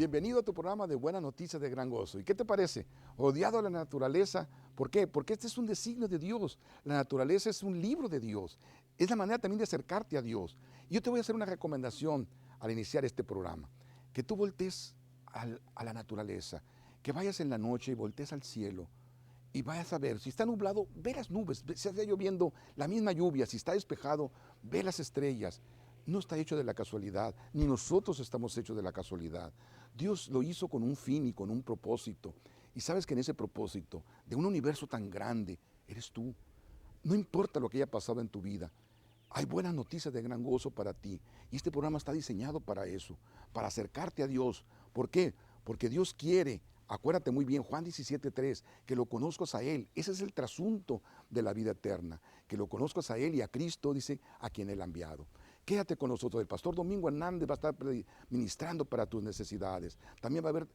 Bienvenido a tu programa de Buenas Noticias de Gran Gozo. ¿Y qué te parece? Odiado a la naturaleza. ¿Por qué? Porque este es un designio de Dios. La naturaleza es un libro de Dios. Es la manera también de acercarte a Dios. Y yo te voy a hacer una recomendación al iniciar este programa. Que tú voltees a la naturaleza. Que vayas en la noche y voltees al cielo. Y vayas a ver, si está nublado, ve las nubes. Si está lloviendo, la misma lluvia. Si está despejado, ve las estrellas. No está hecho de la casualidad, ni nosotros estamos hechos de la casualidad. Dios lo hizo con un fin y con un propósito. Y sabes que en ese propósito, de un universo tan grande, eres tú. No importa lo que haya pasado en tu vida, hay buenas noticias de Gran Gozo para ti. Y este programa está diseñado para eso, para acercarte a Dios. ¿Por qué? Porque Dios quiere, acuérdate muy bien, Juan 17:3, que lo conozcas a Él. Ese es el trasunto de la vida eterna, que lo conozcas a Él y a Cristo, dice, a quien Él ha enviado. Quédate con nosotros. El pastor Domingo Hernández va a estar ministrando para tus necesidades. También va a haber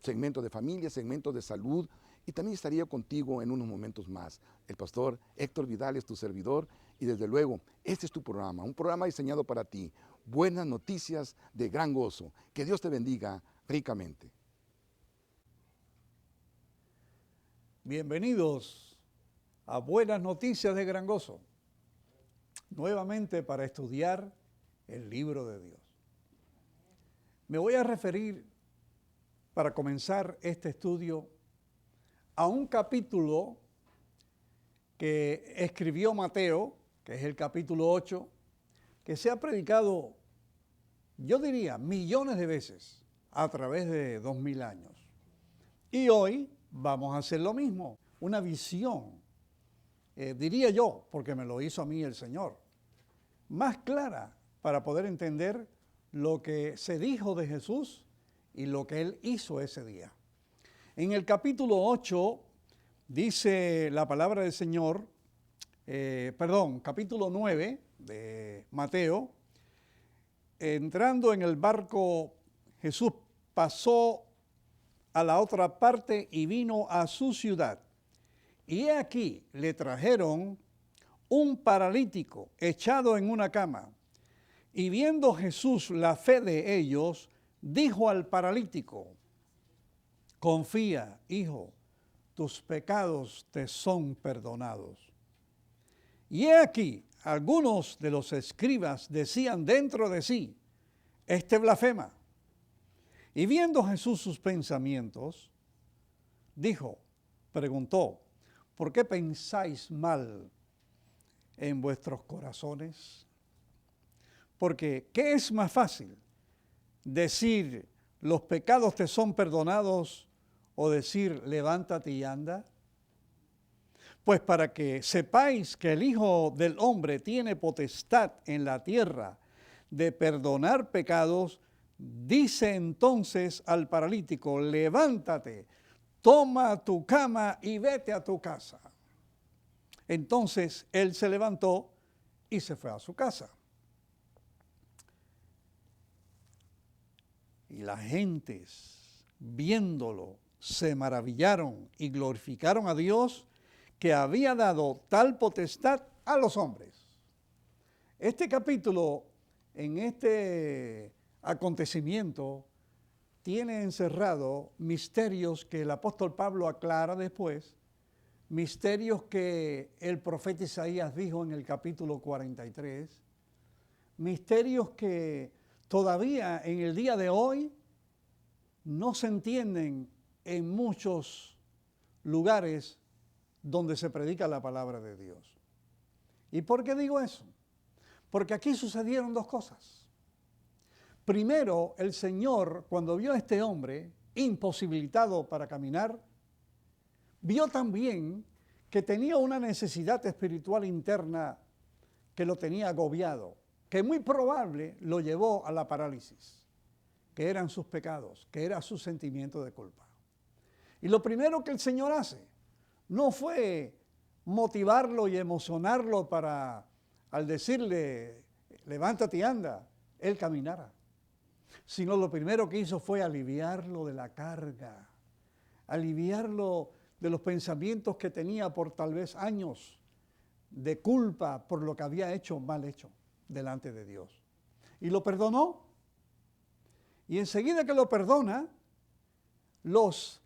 segmentos de familia, segmentos de salud, y también estaría contigo en unos momentos más. El pastor Héctor Vidal es tu servidor, y desde luego, este es tu programa, un programa diseñado para ti. Buenas noticias de Gran Gozo. Que Dios te bendiga ricamente. Bienvenidos a Buenas Noticias de Gran Gozo, nuevamente para estudiar el libro de Dios. Me voy a referir, para comenzar este estudio, a un capítulo que escribió Mateo, que es el capítulo 8, que se ha predicado, yo diría, millones de veces a través de 2000 años. Y hoy vamos a hacer lo mismo, una visión, diría yo, porque me lo hizo a mí el Señor, más clara para poder entender lo que se dijo de Jesús y lo que Él hizo ese día. En el capítulo 8 dice la palabra del Señor, capítulo 9 de Mateo, entrando en el barco, Jesús pasó a la otra parte y vino a su ciudad. Y he aquí, le trajeron un paralítico echado en una cama. Y viendo Jesús la fe de ellos, dijo al paralítico: confía, hijo, tus pecados te son perdonados. Y he aquí, algunos de los escribas decían dentro de sí: este blasfema. Y viendo Jesús sus pensamientos, preguntó: ¿por qué pensáis mal en vuestros corazones? Porque, ¿qué es más fácil? ¿Decir los pecados te son perdonados o decir levántate y anda? Pues para que sepáis que el Hijo del Hombre tiene potestad en la tierra de perdonar pecados, dice entonces al paralítico: levántate, toma tu cama y vete a tu casa. Entonces él se levantó y se fue a su casa. Y las gentes, viéndolo, se maravillaron y glorificaron a Dios, que había dado tal potestad a los hombres. Este capítulo, en este acontecimiento, tiene encerrado misterios que el apóstol Pablo aclara después, misterios que el profeta Isaías dijo en el capítulo 43, misterios que todavía en el día de hoy no se entienden en muchos lugares donde se predica la palabra de Dios. ¿Y por qué digo eso? Porque aquí sucedieron dos cosas. Primero, el Señor, cuando vio a este hombre imposibilitado para caminar, vio también que tenía una necesidad espiritual interna que lo tenía agobiado, que muy probable lo llevó a la parálisis, que eran sus pecados, que era su sentimiento de culpa. Y lo primero que el Señor hace no fue motivarlo y emocionarlo para, al decirle, levántate y anda, él caminara, sino lo primero que hizo fue aliviarlo de la carga, aliviarlo de los pensamientos que tenía por tal vez años de culpa por lo que había hecho mal hecho delante de Dios. Y lo perdonó. Y enseguida que lo perdona, los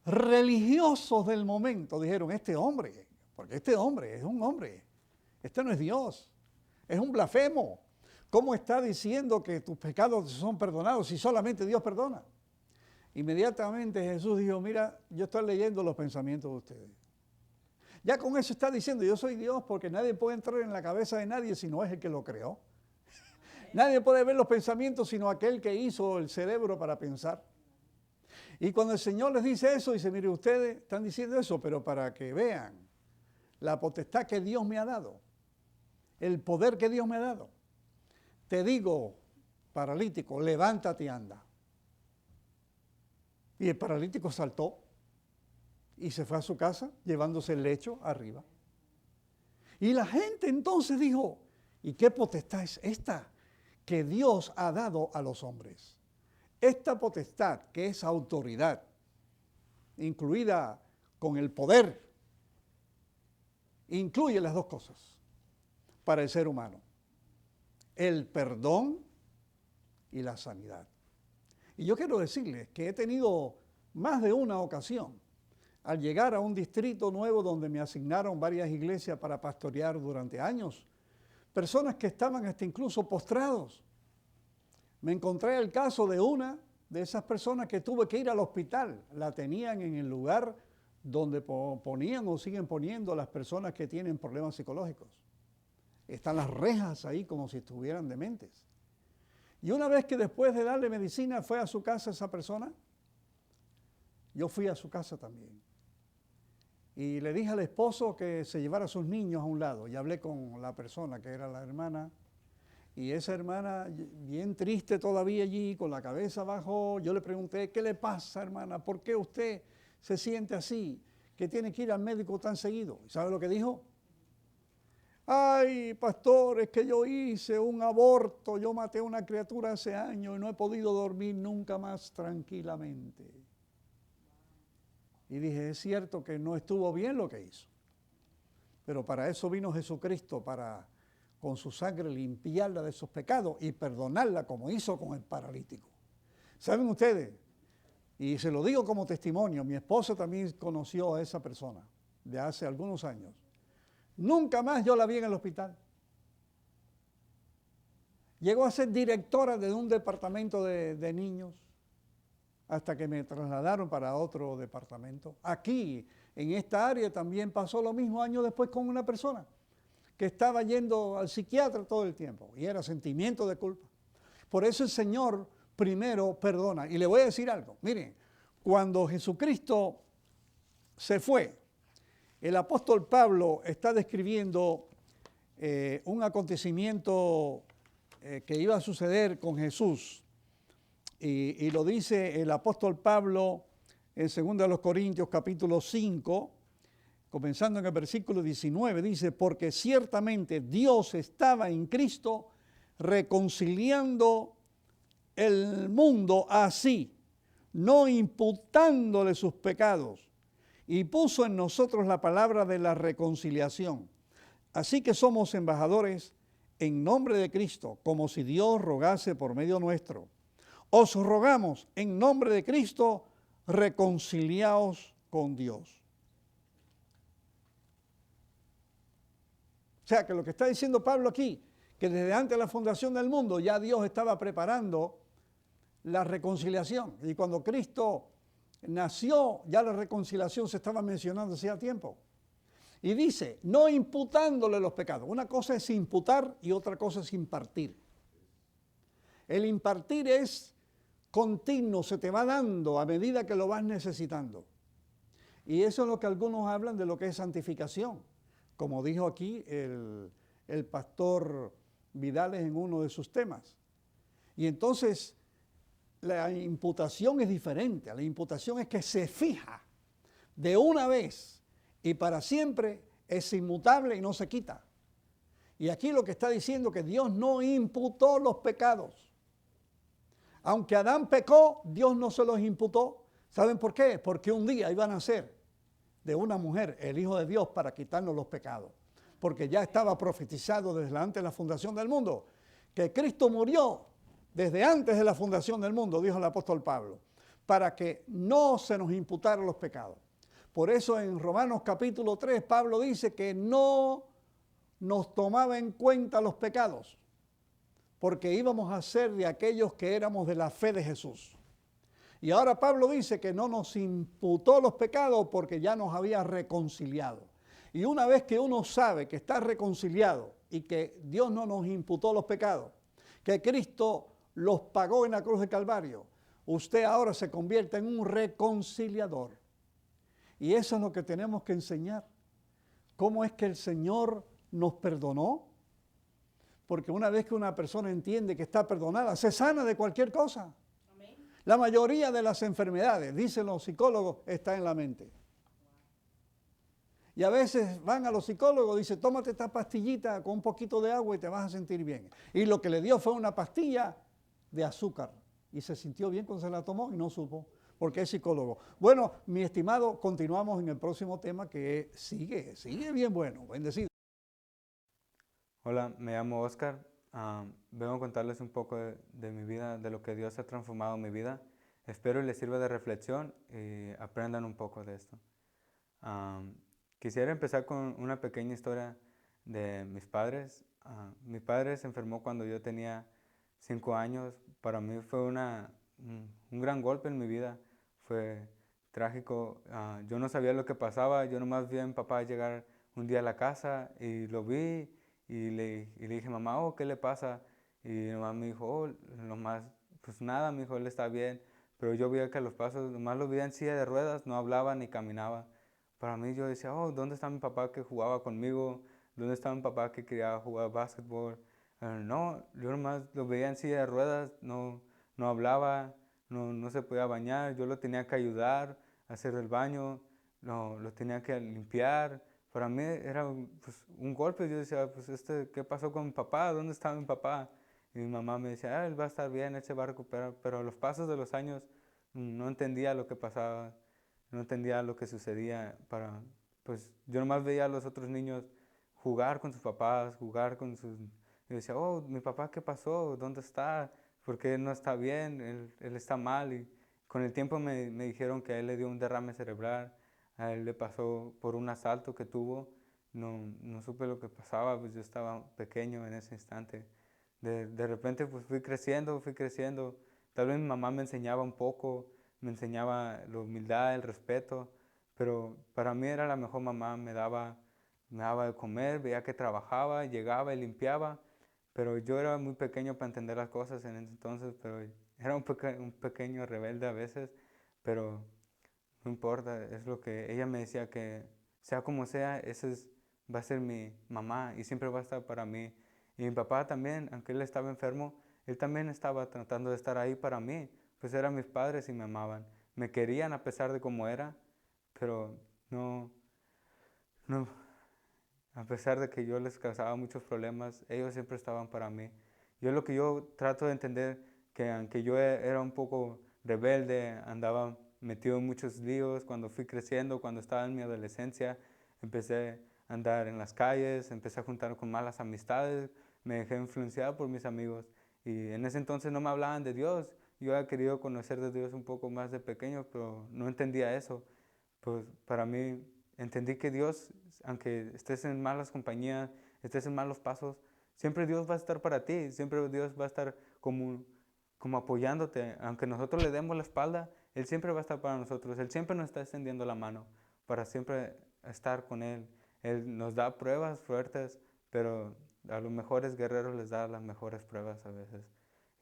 religiosos del momento dijeron, este hombre, porque este hombre es un hombre, este no es Dios, es un blasfemo. ¿Cómo está diciendo que tus pecados son perdonados si solamente Dios perdona? Inmediatamente Jesús dijo, mira, yo estoy leyendo los pensamientos de ustedes. Ya con eso está diciendo, yo soy Dios porque nadie puede entrar en la cabeza de nadie si no es el que lo creó. Nadie puede ver los pensamientos sino aquel que hizo el cerebro para pensar. Y cuando el Señor les dice eso, dice, mire, ustedes están diciendo eso, pero para que vean la potestad que Dios me ha dado, el poder que Dios me ha dado. Te digo, paralítico, levántate y anda. Y el paralítico saltó y se fue a su casa llevándose el lecho arriba. Y la gente entonces dijo, ¿y qué potestad es esta que Dios ha dado a los hombres? Esta potestad, que es autoridad, incluida con el poder, incluye las dos cosas para el ser humano: el perdón y la sanidad. Y yo quiero decirles que he tenido más de una ocasión, al llegar a un distrito nuevo donde me asignaron varias iglesias para pastorear durante años, personas que estaban hasta incluso postrados. Me encontré el caso de una de esas personas que tuve que ir al hospital. La tenían en el lugar donde ponían o siguen poniendo a las personas que tienen problemas psicológicos. Están las rejas ahí como si estuvieran dementes. Y una vez que después de darle medicina fue a su casa esa persona, yo fui a su casa también. Y le dije al esposo que se llevara a sus niños a un lado. Y hablé con la persona que era la hermana. Y esa hermana, bien triste todavía allí, con la cabeza abajo, yo le pregunté, ¿qué le pasa, hermana? ¿Por qué usted se siente así? Que tiene que ir al médico tan seguido. ¿Y sabe lo que dijo? Ay, pastor, es que yo hice un aborto, yo maté a una criatura hace años y no he podido dormir nunca más tranquilamente. Y dije, es cierto que no estuvo bien lo que hizo, pero para eso vino Jesucristo, para con su sangre limpiarla de sus pecados y perdonarla como hizo con el paralítico. ¿Saben ustedes? Y se lo digo como testimonio, mi esposa también conoció a esa persona de hace algunos años. Nunca más yo la vi en el hospital. Llegó a ser directora de un departamento de niños hasta que me trasladaron para otro departamento. Aquí, en esta área, también pasó lo mismo años después con una persona que estaba yendo al psiquiatra todo el tiempo y era sentimiento de culpa. Por eso el Señor primero perdona. Y le voy a decir algo. Miren, cuando Jesucristo se fue, el apóstol Pablo está describiendo un acontecimiento que iba a suceder con Jesús. Y lo dice el apóstol Pablo en 2 Corintios capítulo 5, comenzando en el versículo 19, dice, porque ciertamente Dios estaba en Cristo reconciliando el mundo así, no imputándole sus pecados, y puso en nosotros la palabra de la reconciliación. Así que somos embajadores en nombre de Cristo, como si Dios rogase por medio nuestro. Os rogamos en nombre de Cristo, reconciliaos con Dios. O sea que lo que está diciendo Pablo aquí, que desde antes de la fundación del mundo ya Dios estaba preparando la reconciliación. Y cuando Cristo nació, ya la reconciliación se estaba mencionando hacía tiempo. Y dice, no imputándole los pecados. Una cosa es imputar y otra cosa es impartir. El impartir es continuo, se te va dando a medida que lo vas necesitando. Y eso es lo que algunos hablan de lo que es santificación, como dijo aquí el pastor Vidales en uno de sus temas. Y entonces la imputación es diferente. La imputación es que se fija de una vez y para siempre, es inmutable y no se quita. Y aquí lo que está diciendo es que Dios no imputó los pecados. Aunque Adán pecó, Dios no se los imputó. ¿Saben por qué? Porque un día iban a ser de una mujer el Hijo de Dios para quitarnos los pecados. Porque ya estaba profetizado desde antes de la fundación del mundo que Cristo murió desde antes de la fundación del mundo, dijo el apóstol Pablo, para que no se nos imputaran los pecados. Por eso en Romanos capítulo 3, Pablo dice que no nos tomaba en cuenta los pecados, porque íbamos a ser de aquellos que éramos de la fe de Jesús. Y ahora Pablo dice que no nos imputó los pecados porque ya nos había reconciliado. Y una vez que uno sabe que está reconciliado y que Dios no nos imputó los pecados, que Cristo los pagó en la cruz de Calvario, usted ahora se convierte en un reconciliador. Y eso es lo que tenemos que enseñar. ¿Cómo es que el Señor nos perdonó? Porque una vez que una persona entiende que está perdonada, se sana de cualquier cosa. Amén. La mayoría de las enfermedades, dicen los psicólogos, está en la mente. Y a veces van a los psicólogos y dicen, tómate esta pastillita con un poquito de agua y te vas a sentir bien. Y lo que le dio fue una pastilla de azúcar. Y se sintió bien cuando se la tomó y no supo, porque es psicólogo. Bueno, mi estimado, continuamos en el próximo tema que sigue bien bueno. Bendecido. Hola, me llamo Oscar. Vengo a contarles un poco de mi vida, de lo que Dios ha transformado en mi vida. Espero les sirva de reflexión y aprendan un poco de esto. Quisiera empezar con una pequeña historia de mis padres. Mi padre se enfermó cuando yo tenía 5 años. Para mí fue un gran golpe en mi vida. Fue trágico. Yo no sabía lo que pasaba. Yo nomás vi a mi papá llegar un día a la casa y lo vi y le dije, mamá, oh, ¿qué le pasa? Y mi mamá me dijo, oh, nomás, pues nada, mi hijo, él está bien. Pero yo veía que a los pasos, nomás lo veía en silla de ruedas, no hablaba ni caminaba. Para mí yo decía, oh, ¿dónde está mi papá que jugaba conmigo? ¿Dónde está mi papá que quería jugar básquetbol? No, yo nomás lo veía en silla de ruedas, no hablaba, no se podía bañar, yo lo tenía que ayudar a hacer el baño, lo tenía que limpiar. Para mí era pues, un golpe, yo decía, pues ¿qué pasó con mi papá? ¿Dónde está mi papá? Y mi mamá me decía, él va a estar bien, él se va a recuperar. Pero a los pasos de los años no entendía lo que pasaba, no entendía lo que sucedía. Pues yo nomás veía a los otros niños jugar con sus papás, jugar con sus... Y decía, oh, mi papá, ¿qué pasó? ¿Dónde está? ¿Por qué no está bien? Él está mal. Y con el tiempo me dijeron que a él le dio un derrame cerebral, a él le pasó por un asalto que tuvo. No supe lo que pasaba, pues yo estaba pequeño en ese instante. De repente pues fui creciendo. Tal vez mi mamá me enseñaba un poco, me enseñaba la humildad, el respeto, pero para mí era la mejor mamá, me daba de comer, veía que trabajaba, llegaba y limpiaba, pero yo era muy pequeño para entender las cosas en ese entonces, pero era un pequeño rebelde a veces, pero no importa, es lo que ella me decía, que sea como sea, va a ser mi mamá y siempre va a estar para mí. Y mi papá también, aunque él estaba enfermo, él también estaba tratando de estar ahí para mí, pues eran mis padres y me amaban. Me querían a pesar de cómo era, pero no, a pesar de que yo les causaba muchos problemas, ellos siempre estaban para mí. Lo que yo trato de entender, que aunque yo era un poco rebelde, andaba metido en muchos líos, cuando fui creciendo, cuando estaba en mi adolescencia, empecé a andar en las calles, empecé a juntar con malas amistades, me dejé influenciar por mis amigos. Y en ese entonces no me hablaban de Dios. Yo había querido conocer de Dios un poco más de pequeño, pero no entendía eso. Pues para mí entendí que Dios, aunque estés en malas compañías, estés en malos pasos, siempre Dios va a estar para ti, siempre Dios va a estar como apoyándote. Aunque nosotros le demos la espalda, Él siempre va a estar para nosotros. Él siempre nos está extendiendo la mano para siempre estar con Él. Él nos da pruebas fuertes, pero a los mejores guerreros les da las mejores pruebas a veces.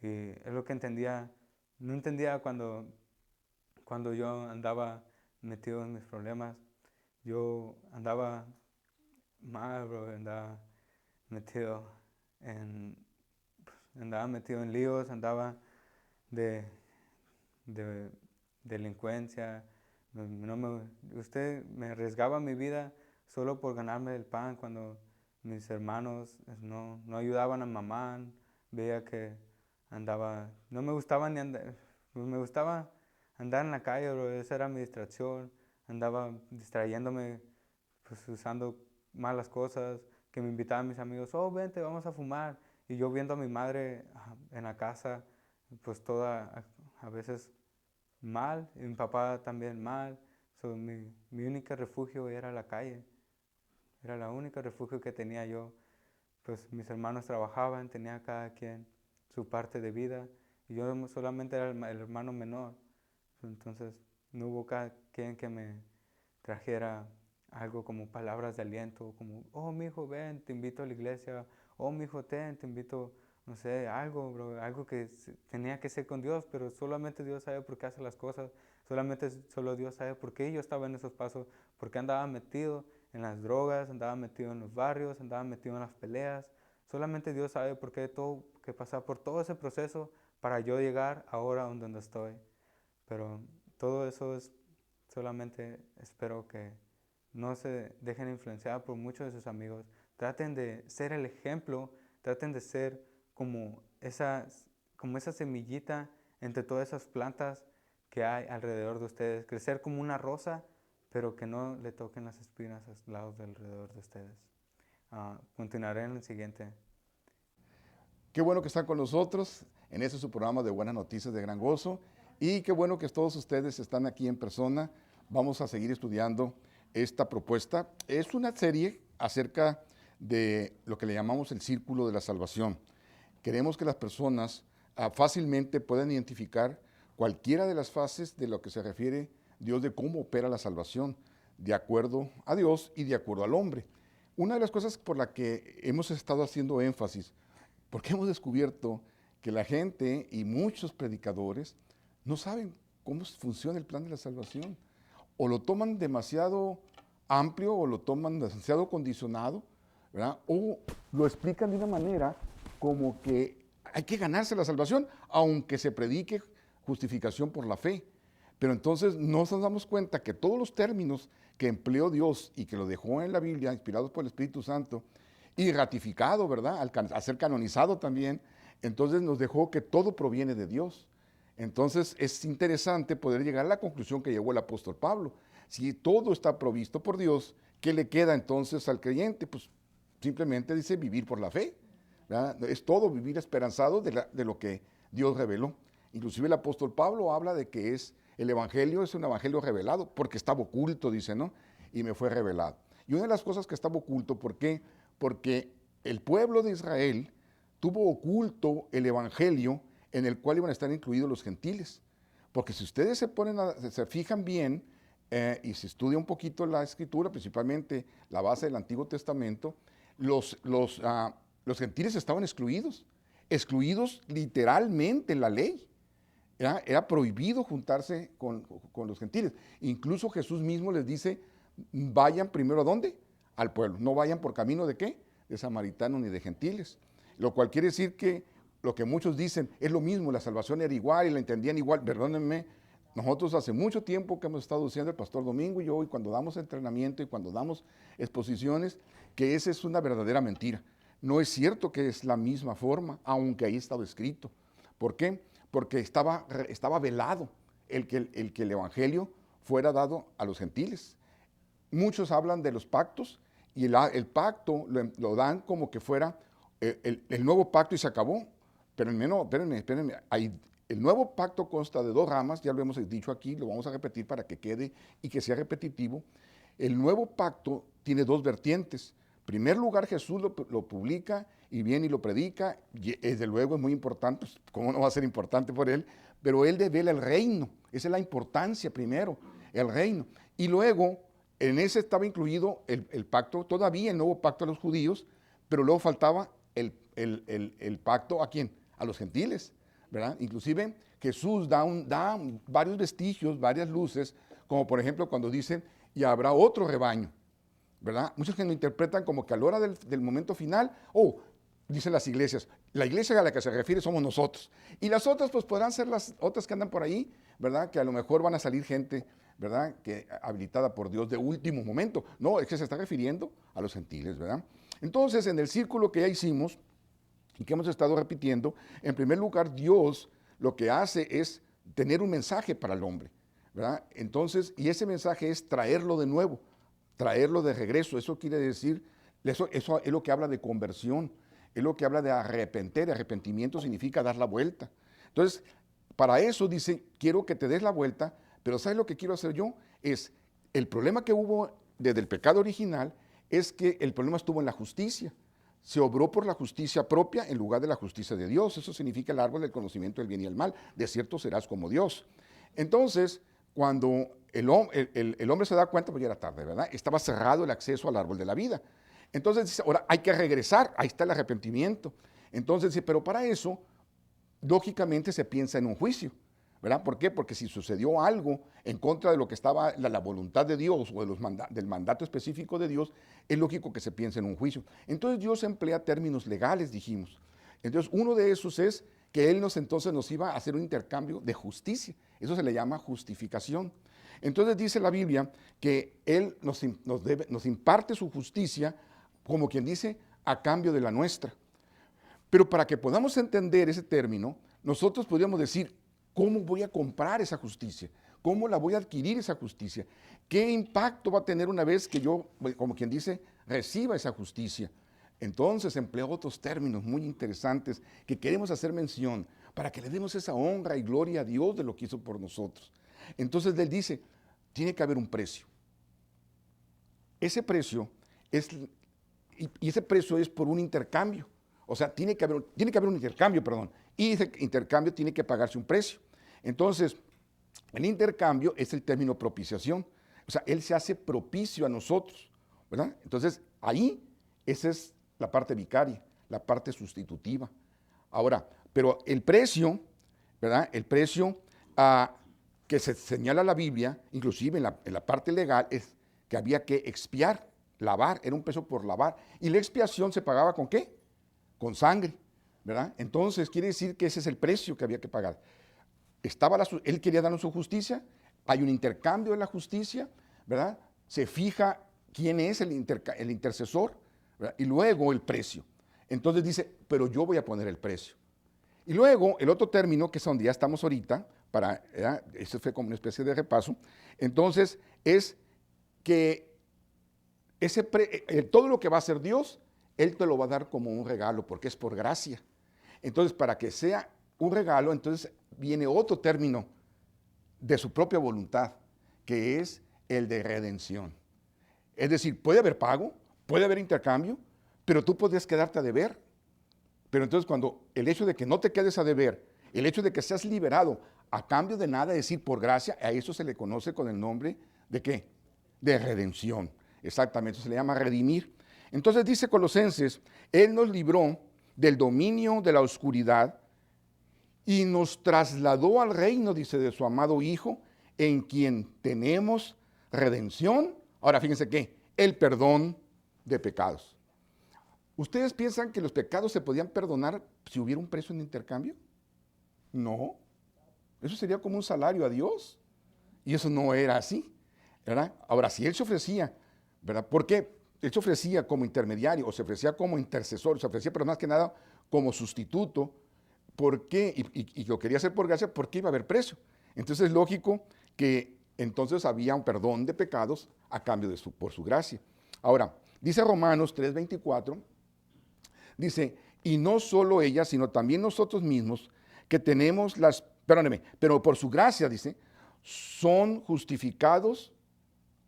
Y es lo que entendía. No entendía cuando yo andaba metido en mis problemas. Yo andaba mal, bro, metido en, andaba metido en líos, andaba de, de delincuencia. Usted me arriesgaba mi vida solo por ganarme el pan cuando mis hermanos no ayudaban a mamá. Veía que no me gustaba ni andar, me gustaba andar en la calle, bro, esa era mi distracción. Andaba distrayéndome, pues usando malas cosas, que me invitaban mis amigos, oh, vente, vamos a fumar. Y yo viendo a mi madre en la casa, pues a veces mal, y mi papá también mal. So, mi único refugio era la calle, era la única refugio que tenía yo. Pues mis hermanos trabajaban, tenía cada quien su parte de vida, y yo solamente era el hermano menor. Entonces no hubo cada quien que me trajera algo como palabras de aliento, como, oh, mi hijo, ven, te invito a la iglesia, oh, mi hijo, te invito, no sé, algo, bro, algo que tenía que ser con Dios, pero solamente Dios sabe por qué hace las cosas, solo Dios sabe por qué yo estaba en esos pasos, porque andaba metido en las drogas, andaba metido en los barrios, andaba metido en las peleas. Solamente Dios sabe por qué todo, que pasar por todo ese proceso para yo llegar ahora donde estoy. Pero todo eso es solamente, espero que no se dejen influenciar por muchos de sus amigos. Traten de ser el ejemplo, traten de ser como esa semillita entre todas esas plantas que hay alrededor de ustedes. Crecer como una rosa, pero que no le toquen las espinas a los lados de alrededor de ustedes. Continuaré en el siguiente. Qué bueno que están con nosotros en este su programa de Buenas Noticias de Gran Gozo. Y qué bueno que todos ustedes están aquí en persona. Vamos a seguir estudiando esta propuesta. Es una serie acerca de lo que le llamamos el círculo de la salvación. Queremos que las personas fácilmente puedan identificar cualquiera de las fases de lo que se refiere Dios, de cómo opera la salvación, de acuerdo a Dios y de acuerdo al hombre. Una de las cosas por la que hemos estado haciendo énfasis, porque hemos descubierto que la gente y muchos predicadores no saben cómo funciona el plan de la salvación. O lo toman demasiado amplio o lo toman demasiado condicionado, ¿verdad? O lo explican de una manera como que hay que ganarse la salvación, aunque se predique justificación por la fe. Pero entonces no nos damos cuenta que todos los términos que empleó Dios y que lo dejó en la Biblia, inspirados por el Espíritu Santo, y ratificado, ¿verdad? Al ser canonizado también, entonces nos dejó que todo proviene de Dios. Entonces es interesante poder llegar a la conclusión que llegó el apóstol Pablo. Si todo está provisto por Dios, ¿qué le queda entonces al creyente? Pues simplemente dice vivir por la fe, ¿verdad? Es todo vivir esperanzado de lo que Dios reveló. Inclusive el apóstol Pablo habla de que el evangelio es un evangelio revelado, porque estaba oculto, dice, ¿no? Y me fue revelado. Y una de las cosas que estaba oculto, ¿por qué? Porque el pueblo de Israel tuvo oculto el evangelio en el cual iban a estar incluidos los gentiles. Porque si ustedes se fijan bien y se estudia un poquito la escritura, principalmente la base del Antiguo Testamento, los gentiles estaban excluidos literalmente en la ley. Era prohibido juntarse con los gentiles. Incluso Jesús mismo les dice, vayan primero ¿a dónde? Al pueblo. No vayan por camino de ¿qué? De samaritanos ni de gentiles. Lo cual quiere decir que lo que muchos dicen es lo mismo, la salvación era igual y la entendían igual. Perdónenme, nosotros hace mucho tiempo que hemos estado diciendo el pastor Domingo y yo, y cuando damos entrenamiento y cuando damos exposiciones, que esa es una verdadera mentira. No es cierto que es la misma forma, aunque ahí estaba escrito. ¿Por qué? Porque estaba velado el que el evangelio fuera dado a los gentiles. Muchos hablan de los pactos y el pacto lo dan como que fuera el nuevo pacto y se acabó. Pero espérenme, el nuevo pacto consta de 2 ramas, ya lo hemos dicho aquí, lo vamos a repetir para que quede y que sea repetitivo. El nuevo pacto tiene 2 vertientes. En primer lugar, Jesús lo publica y viene y lo predica, y desde luego es muy importante, pues, ¿cómo no va a ser importante por él? Pero él devela el reino, esa es la importancia primero, el reino. Y luego, en ese estaba incluido el pacto, todavía el nuevo pacto a los judíos, pero luego faltaba el pacto ¿a quién? A los gentiles, ¿verdad? Inclusive Jesús da varios vestigios, varias luces, como por ejemplo cuando dice, y habrá otro rebaño, ¿verdad? Muchos que lo interpretan como que a la hora del momento final, dicen las iglesias, la iglesia a la que se refiere somos nosotros. Y las otras pues podrán ser las otras que andan por ahí, ¿verdad? Que a lo mejor van a salir gente, ¿verdad? Que habilitada por Dios de último momento. No, es que se está refiriendo a los gentiles, ¿verdad? Entonces, en el círculo que ya hicimos y que hemos estado repitiendo, en primer lugar, Dios lo que hace es tener un mensaje para el hombre, ¿verdad? Entonces, y ese mensaje es traerlo de nuevo, traerlo de regreso. Eso quiere decir, eso es lo que habla de conversión, es lo que habla de arrepentir. Arrepentimiento significa dar la vuelta. Entonces, para eso dice, quiero que te des la vuelta, pero ¿sabes lo que quiero hacer yo? Es, el problema que hubo desde el pecado original es que el problema estuvo en la justicia. Se obró por la justicia propia en lugar de la justicia de Dios. Eso significa el árbol del conocimiento del bien y el mal. De cierto serás como Dios. Entonces, cuando el hombre se da cuenta, pues ya era tarde, ¿verdad? Estaba cerrado el acceso al árbol de la vida. Entonces dice, ahora hay que regresar, ahí está el arrepentimiento. Entonces dice, pero para eso, lógicamente se piensa en un juicio, ¿verdad? ¿Por qué? Porque si sucedió algo en contra de lo que estaba la voluntad de Dios o del mandato específico de Dios, es lógico que se piense en un juicio. Entonces Dios emplea términos legales, dijimos. Entonces uno de esos es que Él entonces nos iba a hacer un intercambio de justicia. Eso se le llama justificación. Entonces dice la Biblia que Él nos imparte su justicia, como quien dice, a cambio de la nuestra. Pero para que podamos entender ese término, nosotros podríamos decir, ¿cómo voy a comprar esa justicia? ¿Cómo la voy a adquirir esa justicia? ¿Qué impacto va a tener una vez que yo, como quien dice, reciba esa justicia? Entonces empleo otros términos muy interesantes que queremos hacer mención para que le demos esa honra y gloria a Dios de lo que hizo por nosotros. Entonces Él dice, tiene que haber un precio. Ese precio es, y ese precio es por un intercambio. O sea, tiene que haber un intercambio, perdón. Y ese intercambio tiene que pagarse un precio. Entonces, el intercambio es el término propiciación. O sea, Él se hace propicio a nosotros, ¿verdad? Entonces, ahí, esa es la parte vicaria, la parte sustitutiva. Ahora, pero el precio, ¿verdad? El precio que se señala la Biblia, inclusive en la parte legal, es que había que expiar, lavar, era un precio por lavar. Y la expiación se pagaba ¿con qué? Con sangre, ¿verdad? Entonces, quiere decir que ese es el precio que había que pagar. Él quería darnos su justicia, hay un intercambio de la justicia, ¿verdad? Se fija quién es el intercesor, ¿verdad? Y luego el precio. Entonces dice, pero yo voy a poner el precio. Y luego el otro término, que es donde ya estamos ahorita, eso fue como una especie de repaso, entonces es que todo lo que va a hacer Dios, Él te lo va a dar como un regalo, porque es por gracia. Entonces, para que sea un regalo, entonces viene otro término de su propia voluntad, que es el de redención. Es decir, puede haber pago, puede haber intercambio, pero tú podrías quedarte a deber. Pero entonces cuando el hecho de que no te quedes a deber, el hecho de que seas liberado a cambio de nada, es decir, por gracia, a eso se le conoce con el nombre de ¿qué? De redención. Exactamente, se le llama redimir. Entonces dice Colosenses, Él nos libró del dominio de la oscuridad y nos trasladó al reino, dice, de su amado Hijo, en quien tenemos redención. Ahora fíjense que el perdón de pecados. ¿Ustedes piensan que los pecados se podían perdonar si hubiera un precio en intercambio? No. Eso sería como un salario a Dios. Y eso no era así, ¿verdad? Ahora, si Él se ofrecía, ¿verdad? ¿Por qué? Él se ofrecía como intermediario, o se ofrecía como intercesor, se ofrecía, pero más que nada, como sustituto. ¿Por qué? Y lo quería hacer por gracia, porque iba a haber precio. Entonces es lógico que entonces había un perdón de pecados a cambio por su gracia. Ahora, dice Romanos 3:24, dice, y no solo ella, sino también nosotros mismos, que tenemos pero por su gracia, dice, son justificados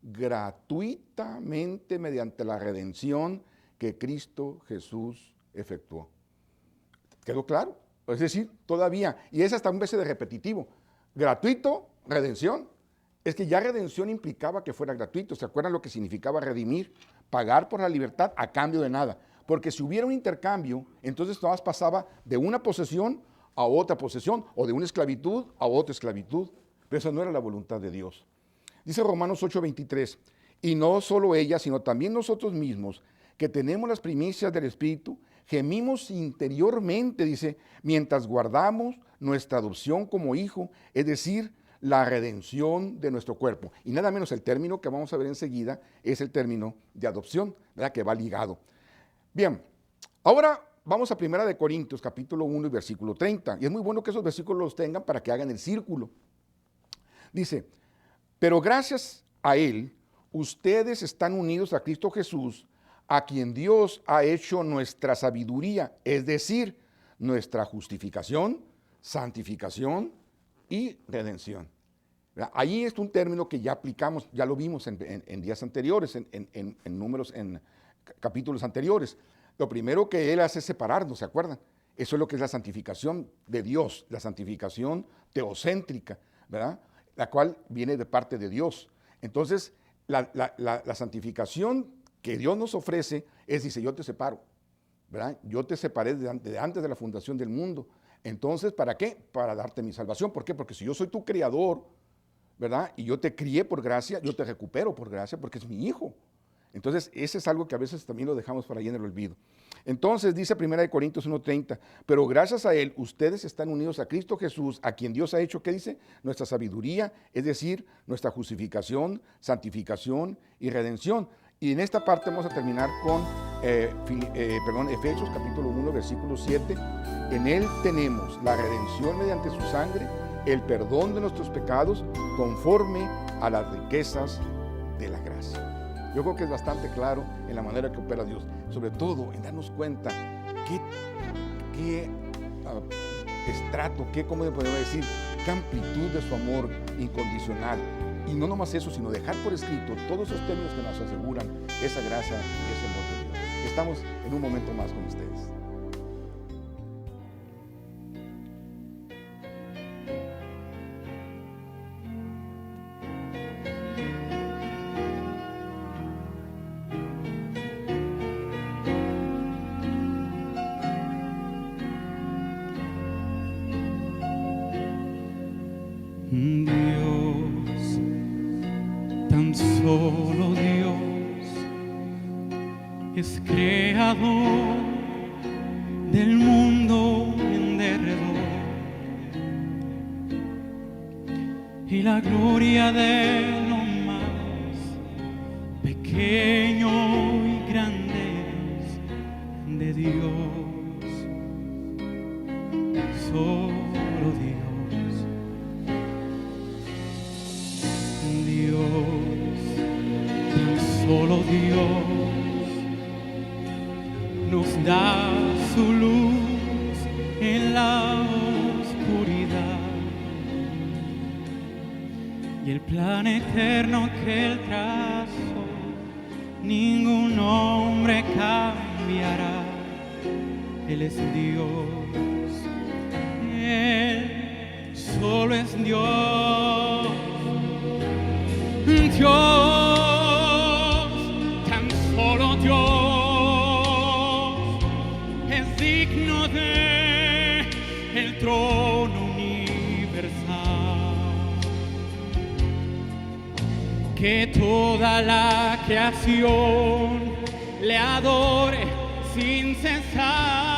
gratuitamente mediante la redención que Cristo Jesús efectuó. ¿Quedó claro? Es decir, todavía, y es hasta un veces de repetitivo, gratuito, redención. Es que ya redención implicaba que fuera gratuito. ¿Se acuerdan lo que significaba redimir? Pagar por la libertad a cambio de nada. Porque si hubiera un intercambio, entonces nada más pasaba de una posesión a otra posesión, o de una esclavitud a otra esclavitud. Pero esa no era la voluntad de Dios. Dice Romanos 8:23, y no solo ella, sino también nosotros mismos, que tenemos las primicias del Espíritu, gemimos interiormente, dice, mientras guardamos nuestra adopción como hijo, es decir, la redención de nuestro cuerpo. Y nada menos el término que vamos a ver enseguida es el término de adopción, ¿verdad? Que va ligado. Bien, ahora vamos a 1 Corintios, capítulo 1 y versículo 30. Y es muy bueno que esos versículos los tengan para que hagan el círculo. Dice, pero gracias a Él, ustedes están unidos a Cristo Jesús, a quien Dios ha hecho nuestra sabiduría, es decir, nuestra justificación, santificación y redención. ¿Verdad? Ahí es un término que ya aplicamos, ya lo vimos en días anteriores, en números, en capítulos anteriores. Lo primero que Él hace es separarnos, ¿se acuerdan? Eso es lo que es la santificación de Dios, la santificación teocéntrica, ¿verdad? La cual viene de parte de Dios. Entonces, la santificación que Dios nos ofrece es, dice, yo te separo, ¿verdad? Yo te separé de antes de la fundación del mundo. Entonces, ¿para qué? Para darte mi salvación. ¿Por qué? Porque si yo soy tu creador, ¿verdad? Y yo te crié por gracia, yo te recupero por gracia porque es mi hijo. Entonces, ese es algo que a veces también lo dejamos para ahí en el olvido. Entonces, dice 1 Corintios 1:30, pero gracias a Él, ustedes están unidos a Cristo Jesús, a quien Dios ha hecho, ¿qué dice? Nuestra sabiduría, es decir, nuestra justificación, santificación y redención. Y en esta parte vamos a terminar con Efesios capítulo 1, versículo 7. En Él tenemos la redención mediante su sangre, el perdón de nuestros pecados, conforme a las riquezas de la gracia. Yo creo que es bastante claro en la manera que opera Dios, sobre todo en darnos cuenta qué estrato, ¿cómo podemos decir? Qué amplitud de su amor incondicional. Y no nomás eso, sino dejar por escrito todos esos términos que nos aseguran esa gracia y ese amor de Dios. Estamos en un momento más con ustedes. Dios, tan solo Dios, es creador del mundo en derredor, y la gloria de lo más pequeño y grande es de Dios, solo Dios. Solo Dios nos da su luz en la oscuridad, y el plan eterno que Él trazó ningún hombre cambiará. Él es Dios, Él solo es Dios. Dios, tan solo Dios es digno de el trono universal, que toda la creación le adore sin cesar.